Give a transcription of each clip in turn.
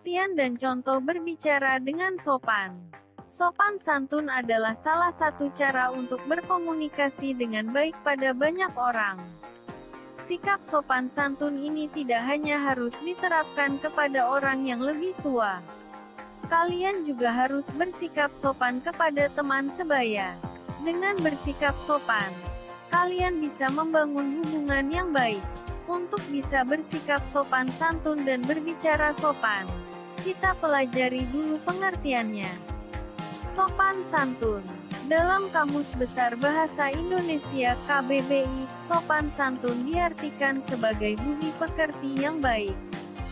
Pengertian dan contoh berbicara dengan sopan. Sopan santun adalah salah satu cara untuk berkomunikasi dengan baik pada banyak orang. Sikap sopan santun ini tidak hanya harus diterapkan kepada orang yang lebih tua. Kalian juga harus bersikap sopan kepada teman sebaya. Dengan bersikap sopan, kalian bisa membangun hubungan yang baik. Untuk bisa bersikap sopan santun dan berbicara sopan, kita pelajari dulu pengertiannya. Sopan santun. Dalam Kamus Besar Bahasa Indonesia KBBI, sopan santun diartikan sebagai budi pekerti yang baik,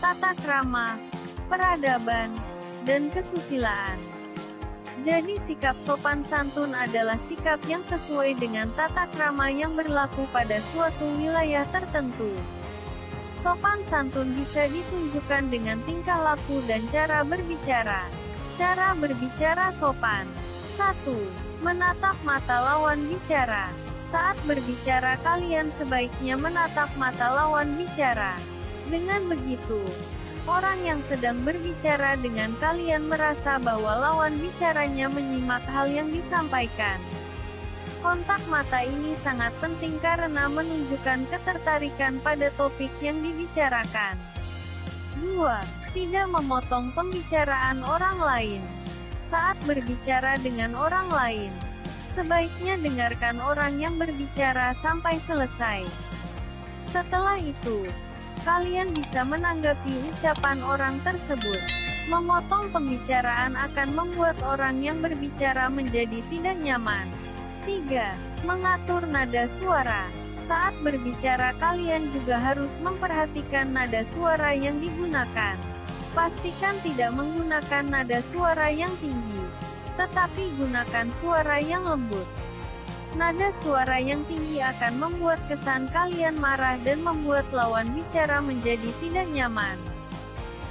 tata krama, peradaban, dan kesusilaan. Jadi sikap sopan santun adalah sikap yang sesuai dengan tata krama yang berlaku pada suatu wilayah tertentu. Sopan santun bisa ditunjukkan dengan tingkah laku dan cara berbicara. Cara berbicara sopan. 1. Menatap mata lawan bicara. Saat berbicara kalian sebaiknya menatap mata lawan bicara. Dengan begitu, orang yang sedang berbicara dengan kalian merasa bahwa lawan bicaranya menyimak hal yang disampaikan. Kontak mata ini sangat penting karena menunjukkan ketertarikan pada topik yang dibicarakan. 2. Tidak memotong pembicaraan orang lain. Saat berbicara dengan orang lain, sebaiknya dengarkan orang yang berbicara sampai selesai. Setelah itu, kalian bisa menanggapi ucapan orang tersebut. Memotong pembicaraan akan membuat orang yang berbicara menjadi tidak nyaman. 3. Mengatur nada suara. Saat berbicara kalian juga harus memperhatikan nada suara yang digunakan. Pastikan tidak menggunakan nada suara yang tinggi, tetapi gunakan suara yang lembut. Nada suara yang tinggi akan membuat kesan kalian marah dan membuat lawan bicara menjadi tidak nyaman.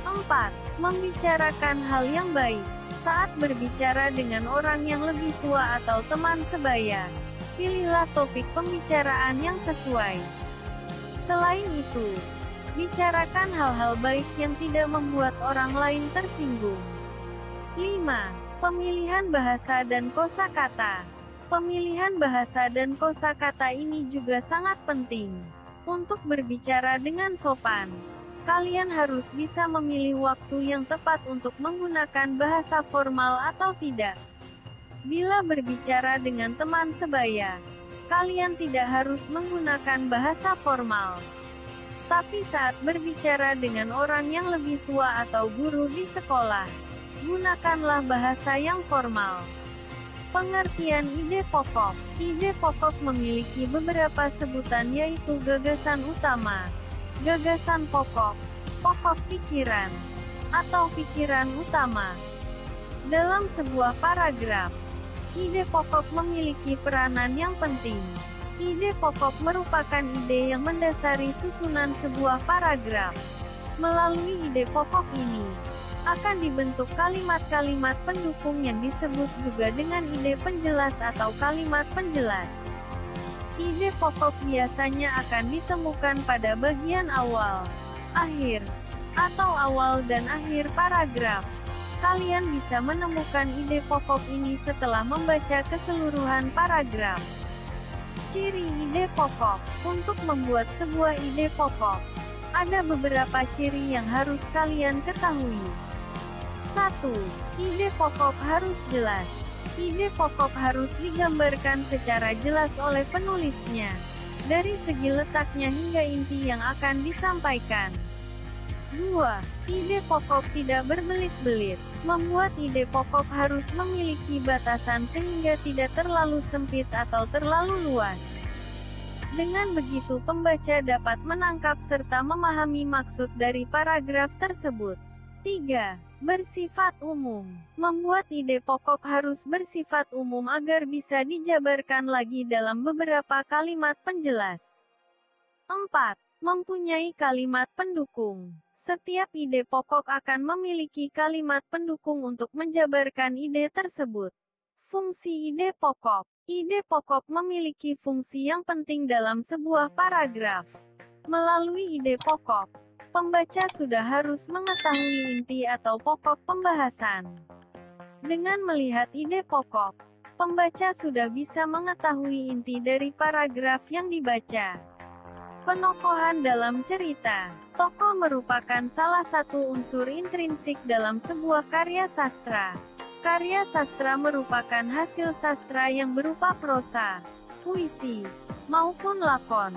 4. Membicarakan hal yang baik. Saat berbicara dengan orang yang lebih tua atau teman sebaya, pilihlah topik pembicaraan yang sesuai. Selain itu, bicarakan hal-hal baik yang tidak membuat orang lain tersinggung. 5. Pemilihan bahasa dan kosakata. Pemilihan bahasa dan kosakata ini juga sangat penting. Untuk berbicara dengan sopan, kalian harus bisa memilih waktu yang tepat untuk menggunakan bahasa formal atau tidak. Bila berbicara dengan teman sebaya, kalian tidak harus menggunakan bahasa formal. Tapi saat berbicara dengan orang yang lebih tua atau guru di sekolah, gunakanlah bahasa yang formal. Pengertian ide pokok. Ide pokok memiliki beberapa sebutan yaitu gagasan utama, gagasan pokok, pokok pikiran, atau pikiran utama. Dalam sebuah paragraf, ide pokok memiliki peranan yang penting. Ide pokok merupakan ide yang mendasari susunan sebuah paragraf. Melalui ide pokok ini, akan dibentuk kalimat-kalimat pendukung yang disebut juga dengan ide penjelas atau kalimat penjelas. Ide pokok biasanya akan ditemukan pada bagian awal, akhir, atau awal dan akhir paragraf. Kalian bisa menemukan ide pokok ini setelah membaca keseluruhan paragraf. Ciri ide pokok. Untuk membuat sebuah ide pokok, ada beberapa ciri yang harus kalian ketahui. 1. Ide pokok harus jelas. Ide pokok harus digambarkan secara jelas oleh penulisnya, dari segi letaknya hingga inti yang akan disampaikan. 2. Ide pokok tidak berbelit-belit. Membuat ide pokok harus memiliki batasan sehingga tidak terlalu sempit atau terlalu luas. Dengan begitu pembaca dapat menangkap serta memahami maksud dari paragraf tersebut. 3. Bersifat umum. Membuat ide pokok harus bersifat umum agar bisa dijabarkan lagi dalam beberapa kalimat penjelas. 4. Mempunyai kalimat pendukung. Setiap ide pokok akan memiliki kalimat pendukung untuk menjabarkan ide tersebut. Fungsi ide pokok. Ide pokok memiliki fungsi yang penting dalam sebuah paragraf. Melalui ide pokok, Pembaca sudah harus mengetahui inti atau pokok pembahasan. Dengan melihat ide pokok, pembaca sudah bisa mengetahui inti dari paragraf yang dibaca. Penokohan dalam cerita. Tokoh merupakan salah satu unsur intrinsik dalam sebuah karya sastra. Karya sastra merupakan hasil sastra yang berupa prosa, puisi, maupun lakon.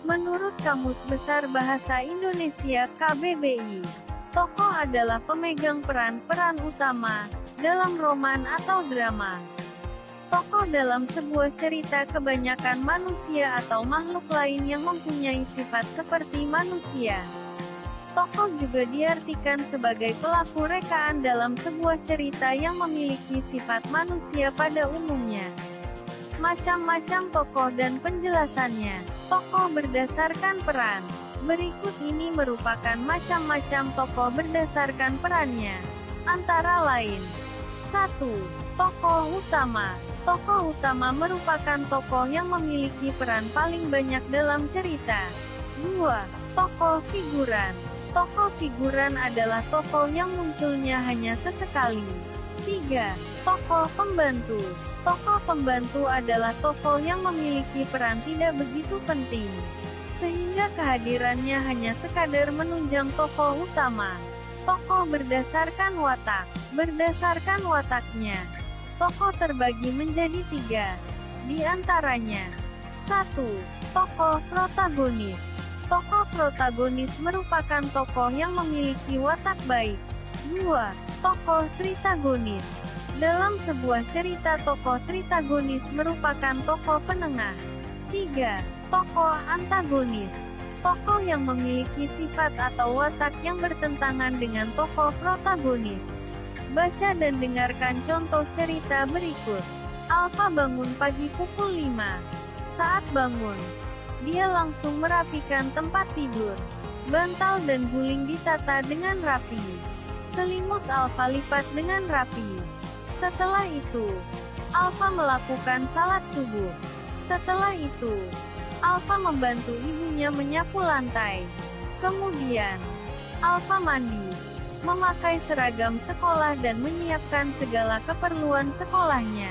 Menurut Kamus Besar Bahasa Indonesia (KBBI), tokoh adalah pemegang peran-peran utama dalam roman atau drama. Tokoh dalam sebuah cerita kebanyakan manusia atau makhluk lain yang mempunyai sifat seperti manusia. Tokoh juga diartikan sebagai pelaku rekaan dalam sebuah cerita yang memiliki sifat manusia pada umumnya. Macam-macam tokoh dan penjelasannya. Tokoh berdasarkan peran. Berikut ini merupakan macam-macam tokoh berdasarkan perannya. Antara lain: 1. Tokoh utama. Tokoh utama merupakan tokoh yang memiliki peran paling banyak dalam cerita. 2. Tokoh figuran. Tokoh figuran adalah tokoh yang munculnya hanya sesekali. 3. Tokoh pembantu. Tokoh pembantu adalah tokoh yang memiliki peran tidak begitu penting, sehingga kehadirannya hanya sekadar menunjang tokoh utama. Tokoh berdasarkan watak. Berdasarkan wataknya, tokoh terbagi menjadi 3. Di antaranya: 1. Tokoh protagonis. Tokoh protagonis merupakan tokoh yang memiliki watak baik. 2. Tokoh tritagonis. Dalam sebuah cerita, tokoh tritagonis merupakan tokoh penengah. 3. Tokoh antagonis. Tokoh yang memiliki sifat atau watak yang bertentangan dengan tokoh protagonis. Baca dan dengarkan contoh cerita berikut. Alfa bangun pagi pukul 5. Saat bangun, dia langsung merapikan tempat tidur. Bantal dan guling ditata dengan rapi. Selimut Alfa lipat dengan rapi. Setelah itu, Alfa melakukan salat subuh. Setelah itu, Alfa membantu ibunya menyapu lantai. Kemudian, Alfa mandi, memakai seragam sekolah dan menyiapkan segala keperluan sekolahnya.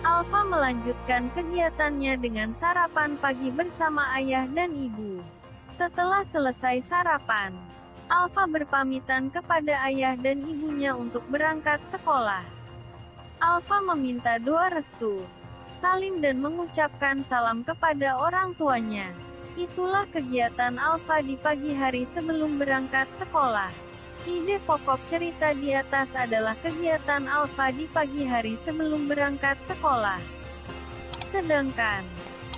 Alfa melanjutkan kegiatannya dengan sarapan pagi bersama ayah dan ibu. Setelah selesai sarapan, Alfa berpamitan kepada ayah dan ibunya untuk berangkat sekolah. Alfa meminta doa restu, salim dan mengucapkan salam kepada orang tuanya. Itulah kegiatan Alfa di pagi hari sebelum berangkat sekolah. Ide pokok cerita di atas adalah kegiatan Alfa di pagi hari sebelum berangkat sekolah. Sedangkan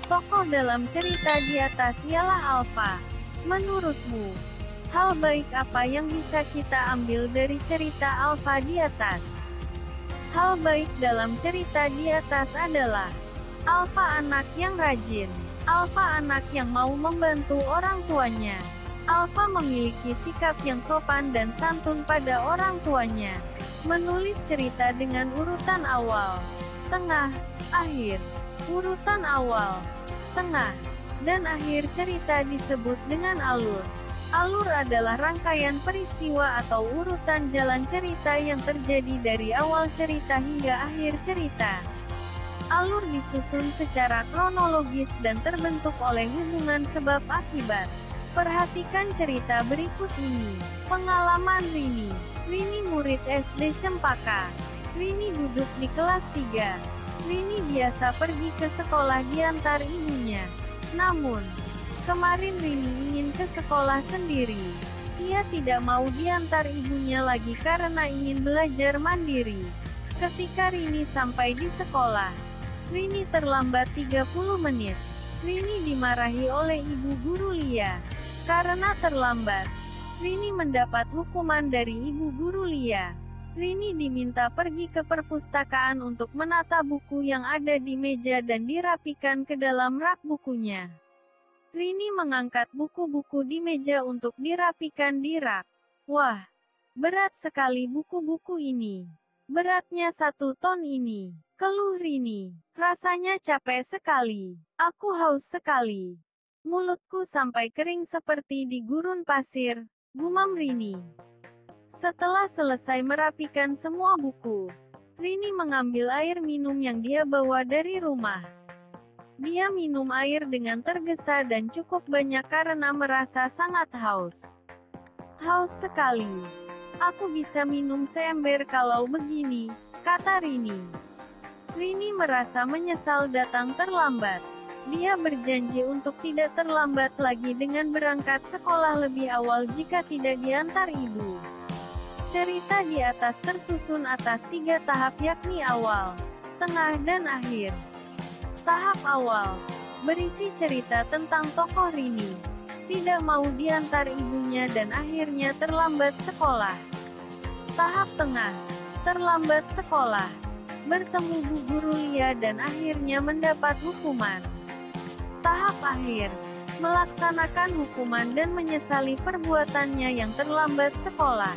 tokoh dalam cerita di atas ialah Alfa. Menurutmu, hal baik apa yang bisa kita ambil dari cerita Alfa di atas? Hal baik dalam cerita di atas adalah: Alfa anak yang rajin. Alfa anak yang mau membantu orang tuanya. Alfa memiliki sikap yang sopan dan santun pada orang tuanya. Menulis cerita dengan urutan awal, tengah, akhir. Urutan awal, tengah, dan akhir cerita disebut dengan alur. Alur adalah rangkaian peristiwa atau urutan jalan cerita yang terjadi dari awal cerita hingga akhir cerita. Alur disusun secara kronologis dan terbentuk oleh hubungan sebab akibat. Perhatikan cerita berikut ini. Pengalaman Rini. Rini murid SD Cempaka. Rini duduk di kelas 3. Rini biasa pergi ke sekolah diantar ibunya. Namun, kemarin Rini ingin ke sekolah sendiri. Ia tidak mau diantar ibunya lagi karena ingin belajar mandiri. Ketika Rini sampai di sekolah, Rini terlambat 30 menit. Rini dimarahi oleh ibu guru Lia. Karena terlambat, Rini mendapat hukuman dari ibu guru Lia. Rini diminta pergi ke perpustakaan untuk menata buku yang ada di meja dan dirapikan ke dalam rak bukunya. Rini mengangkat buku-buku di meja untuk dirapikan di rak. Wah, berat sekali buku-buku ini. Beratnya 1 ton ini. Keluh Rini. Rasanya capek sekali. Aku haus sekali. Mulutku sampai kering seperti di gurun pasir, gumam Rini. Setelah selesai merapikan semua buku, Rini mengambil air minum yang dia bawa dari rumah. Dia minum air dengan tergesa dan cukup banyak karena merasa sangat haus. Haus sekali. Aku bisa minum seember kalau begini, kata Rini. Rini merasa menyesal datang terlambat. Dia berjanji untuk tidak terlambat lagi dengan berangkat sekolah lebih awal jika tidak diantar ibu. Cerita di atas tersusun atas 3 tahap yakni awal, tengah dan akhir. Tahap awal berisi cerita tentang tokoh Rini. Tidak mau diantar ibunya dan akhirnya terlambat sekolah. Tahap tengah, terlambat sekolah, bertemu Bu Guru Lia dan akhirnya mendapat hukuman. Tahap akhir, melaksanakan hukuman dan menyesali perbuatannya yang terlambat sekolah.